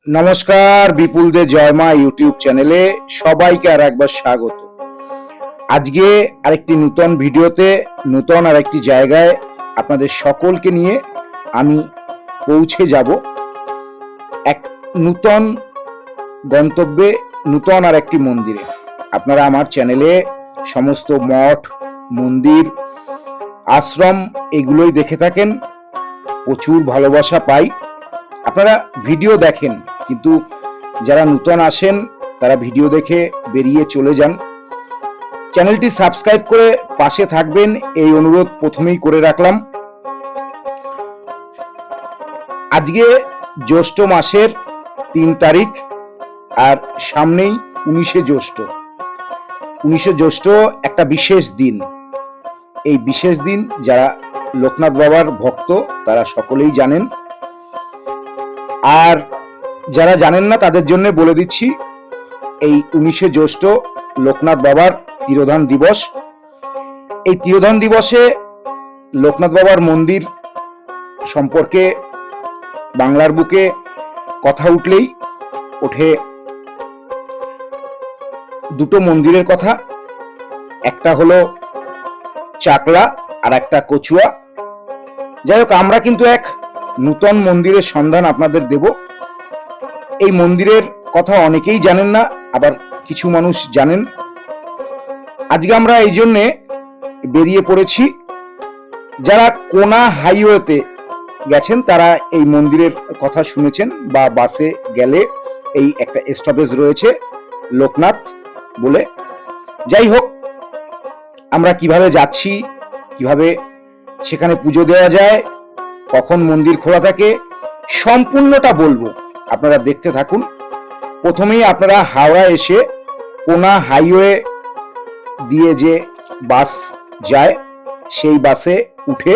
নমস্কার, বিপুল দে জয়মা ইউটিউব চ্যানেলে সবাইকে আর একবার স্বাগত। আজকে আরেকটি নতুন ভিডিওতে নতুন আরেকটি জায়গায় আপনাদের সকলকে নিয়ে আমি পৌঁছে যাব এক নতুন গন্তব্যে, নতুন আরেকটি মন্দিরে। আপনারা আমার চ্যানেলে সমস্ত মঠ, মন্দির, আশ্রম এগুলোই দেখে থাকেন, প্রচুর ভালোবাসা পাই। আপনারা ভিডিও দেখেন, কিন্তু যারা নতুন আসেন তারা ভিডিও দেখে বেরিয়ে চলে যান। চ্যানেলটি সাবস্ক্রাইব করে পাশে থাকবেন এই অনুরোধ প্রথমেই করে রাখলাম। আজকে জ্যৈষ্ঠ মাসের ৩ তারিখ আর সামনেই 19শে জ্যৈষ্ঠ। 19শে জ্যৈষ্ঠ একটা বিশেষ দিন। এই বিশেষ দিন যারা লোকনাথ বাবার ভক্ত তারা সকলেই জানেন, আর যারা জানেন না তাদের জন্য বলে দিচ্ছি, এই 19শে জ্যৈষ্ঠ লোকনাথ বাবার তিরোধান দিবস। এই তিরোধান দিবসে লোকনাথ বাবার মন্দির সম্পর্কে বাংলার বুকে কথা উঠলেই ওঠে দুটো মন্দিরের কথা। একটা হলো চাকলা আর একটা কচুয়া। যাই হোক, আমরা কিন্তু এক নূতন মন্দিরের সন্ধান আপনাদের দেব। এই মন্দিরের কথা অনেকেই জানেন না, আবার কিছু মানুষ জানেন। আজকে আমরা এই জন্যে বেরিয়ে পড়েছি। যারা কোনা হাইওয়েতে গেছেন তারা এই মন্দিরের কথা শুনেছেন, বা বাসে গেলে এই একটা স্টপেজ রয়েছে লোকনাথ বলে। যাই হোক, আমরা কিভাবে যাচ্ছি, কিভাবে সেখানে পুজো দেওয়া যায়, কখন মন্দির খোলা থাকে, সম্পূর্ণটা বলবো, আপনারা দেখতে থাকুন। প্রথমেই আপনারা হাওড়া এসে কোনা হাইওয়ে দিয়ে যে বাস যায় সেই বাসে উঠে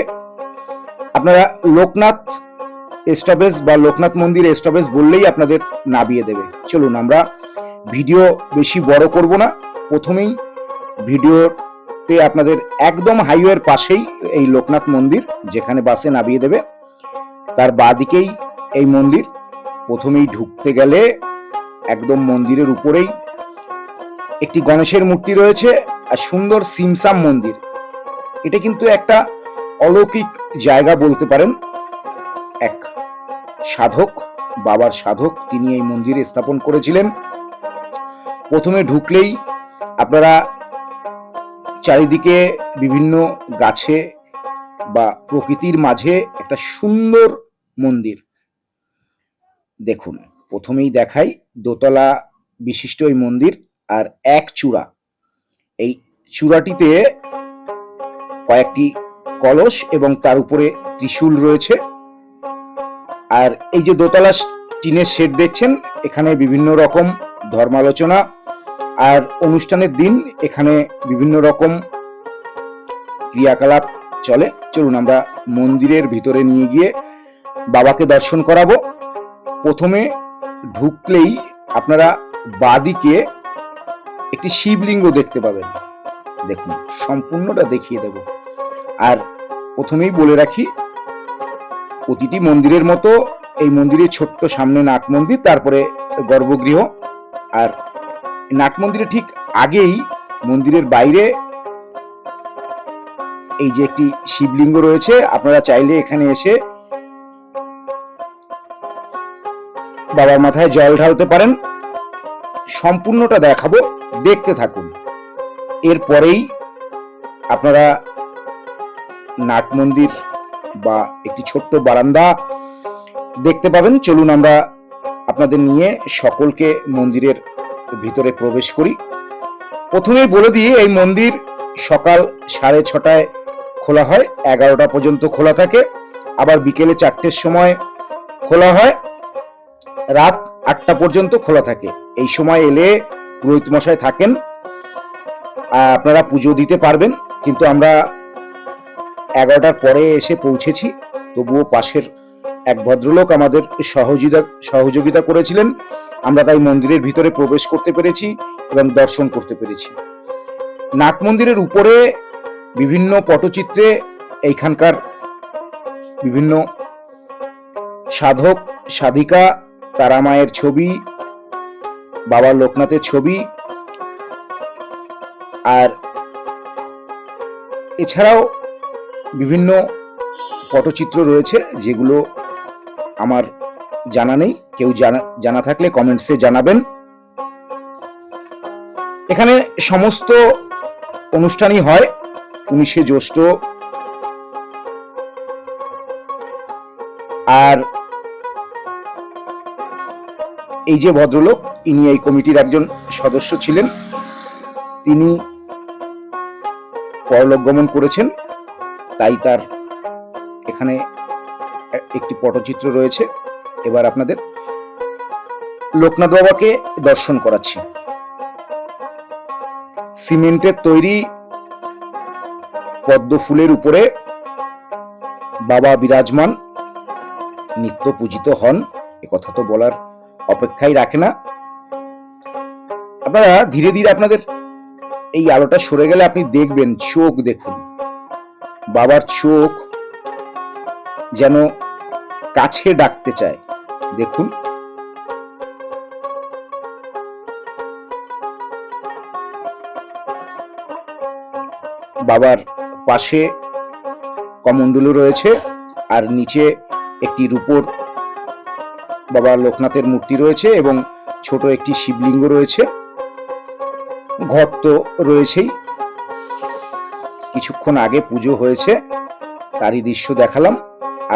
আপনারা লোকনাথ স্টপেজ বা লোকনাথ মন্দির স্টপেজ বললেই আপনাদের নামিয়ে দেবে। চলুন, আমরা ভিডিও বেশি বড় করব না। প্রথমেই ভিডিওতে আপনাদের একদম হাইওয়ের পাশেই এই লোকনাথ মন্দির, যেখানে বাসে নামিয়ে দেবে তার বাঁদিকেই এই মন্দির। প্রথমেই ঢুকতে গেলে একদম মন্দিরের উপরেই একটি গণেশের মূর্তি রয়েছে, আর সুন্দর সিমসাম মন্দির। এটা কিন্তু একটা অলৌকিক জায়গা বলতে পারেন। এক সাধক, বাবার সাধক, তিনি এই মন্দিরে স্থাপন করেছিলেন। প্রথমে ঢুকলেই আপনারা চারিদিকে বিভিন্ন গাছে বা প্রকৃতির মাঝে একটা সুন্দর মন্দির দেখুন। প্রথমেই দেখাই দোতলা বিশিষ্ট এই মন্দির, আর এক চূড়া। এই চূড়াটিতে কয়েকটি কলস এবং তার উপরে ত্রিশূল রয়েছে। আর এই যে দোতলা টিনের শেড দেখছেন, এখানে বিভিন্ন রকম ধর্মালোচনা আর অনুষ্ঠানের দিন এখানে বিভিন্ন রকম ক্রিয়াকলাপ চলে। চলুন আমরা মন্দিরের ভিতরে নিয়ে গিয়ে বাবাকে দর্শন করাবো। প্রথমে ঢুকলেই আপনারা বাঁদিকে একটি শিবলিঙ্গ দেখতে পাবেন। দেখুন, সম্পূর্ণটা দেখিয়ে দেব। আর প্রথমেই বলে রাখি, প্রতিটি মন্দিরের মতো এই মন্দিরের ছোট্ট সামনে নাট মন্দির, তারপরে গর্ভগৃহ। আর নাট মন্দিরের ঠিক আগেই মন্দিরের বাইরে এই যে একটি শিবলিঙ্গ রয়েছে। আপনারা চাইলে এখানে এসে বাবার মাথায় জল ঢালতে পারেন। সম্পূর্ণটা দেখাবো, দেখতে থাকুন। এরপরেই আপনারা নাট মন্দির বা একটি ছোট্ট বারান্দা দেখতে পাবেন। চলুন আমরা আপনাদের নিয়ে সকলকে মন্দিরের ভিতরে প্রবেশ করি। প্রথমেই বলে দিই, এই মন্দির সকাল 6:30টায় খোলা হয়, 11টা পর্যন্ত খোলা থাকে। আবার বিকেলে 4টের সময় খোলা হয়, রাত 8টা পর্যন্ত খোলা থাকে। এই সময় এলে পুরোহিত মশাই থাকেন, আপনারা পুজো দিতে পারবেন। কিন্তু আমরা 11টার পরে এসে পৌঁছেছি, তবুও পাশের এক ভদ্রলোক আমাদের সহযোগিতা করেছিলেন। আমরা তাই মন্দিরের ভিতরে প্রবেশ করতে পেরেছি এবং দর্শন করতে পেরেছি। নাট মন্দিরের উপরে বিভিন্ন পটচিত্রে এইখানকার বিভিন্ন সাধক সাধিকা তারা মায়ের ছবি, বাবা লোকনাথের ছবি, আর এছাড়াও বিভিন্ন পটচিত্র রয়েছে যেগুলো আমার জানা নেই। কেউ জানা থাকলে কমেন্টসে জানাবেন। এখানে সমস্ত অনুষ্ঠানই হয় 19শে জ্যৈষ্ঠ। আর এই যে ভদ্রলোক, ইনি এই কমিটির একজন সদস্য ছিলেন, তিনি পরলোক গমন করেছেন, তাই তার এখানে একটি পটচিত্র রয়েছে। এবার আপনাদের লোকনাথ বাবাকে দর্শন করাচ্ছি। সিমেন্টের তৈরি পদ্ম ফুলের উপরে বাবা বিরাজমান, নিত্য পূজিত হন, একথা তো বলার অপেক্ষাই রাখে না। আপনারা ধীরে ধীরে আপনাদের এই আলোটা সরে গেলে আপনি দেখবেন, চোখ দেখুন, বাবার চোখ যেন কাছে ডাকতে চায়। দেখুন, বাবার পাশে কমণ্ডলু রয়েছে, আর নিচে একটি রূপোর বাবা লোকনাথের মূর্তি রয়েছে এবং ছোট একটি শিবলিঙ্গ রয়েছে। ঘট তো রয়েছেই, কিছুক্ষণ আগে পুজো হয়েছে তারই দৃশ্য দেখালাম।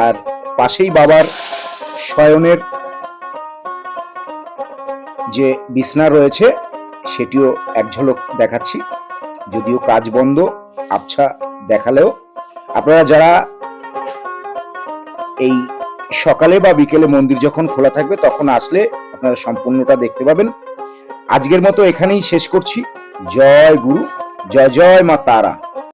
আর পাশেই বাবার শয়নের যে বিছনা রয়েছে সেটিও এক ঝলক দেখাচ্ছি, যদিও কাজ বন্ধ, আবছা দেখালেও আপনারা যারা এই সকালে বা বিকেলে মন্দির যখন খোলা থাকবে তখন আসলে আপনারা সম্পূর্ণটা দেখতে পাবেন। আজকের মতো এখানেই শেষ করছি। জয় গুরু, জয় জয় মা তারা।